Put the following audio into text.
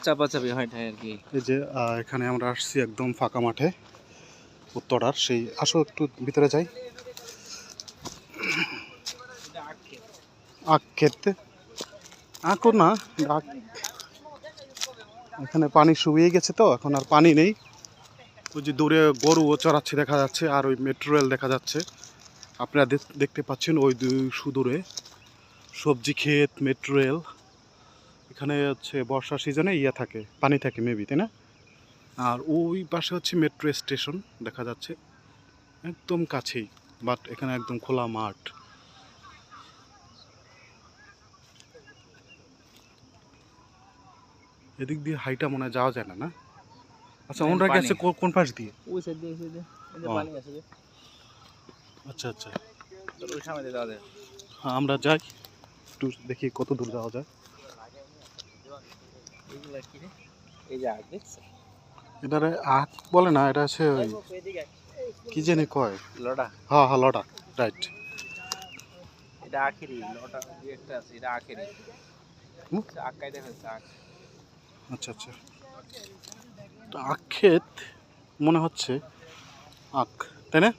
চাপাচাপি হয় আর কি। এই যে এখানে আমরা আসছি একদম ফাঁকা মাঠে, উত্তরার সেই। আসো একটু ভিতরে যাই। আখ ক্ষেত, আখও না, আখ। এখানে পানি শুকিয়ে গেছে তো এখন আর পানি নেই। ওই যে দূরে গরুও চড়াচ্ছে দেখা যাচ্ছে, আর ওই মেট্রো রেল দেখা যাচ্ছে। আপনারা দেখতে পাচ্ছেন ওই সুদূরে সবজি ক্ষেত, মেট্রো রেল। এখানে হচ্ছে বর্ষা সিজনে থাকে, পানি থাকে মেবি, তাই না? আর ওই পাশে হচ্ছে মেট্রো স্টেশন দেখা যাচ্ছে একদম কাছেই, বাট এখানে একদম খোলা মাঠ। এদিক দিয়ে হাইটা মনে হয় যাওয়া যায় না, না? আচ্ছা, ওনরা গেছে কোন পাশ দিয়ে? ওই সাইড দিয়ে, এই যে পানি আছে যে। আচ্ছা আচ্ছা, ওই সামনে দিয়ে যাওয়া যায়। হ্যাঁ আমরা যাই একটু দেখি কত দূর যাওয়া যায়। এই যে আখ দেখছো? এটারে আখ বলে না, এটা হচ্ছে ওই কি জানি কয়, লড়া। হ্যাঁ হ্যাঁ, লটা, রাইট। এটা আখেরি লটা যে একটা আছে, এটা আখেরি। আখ কাইটা ফেলছে আখ। আচ্ছা আচ্ছা, আখ ক্ষেত মনে হচ্ছে, আখ, তাই না?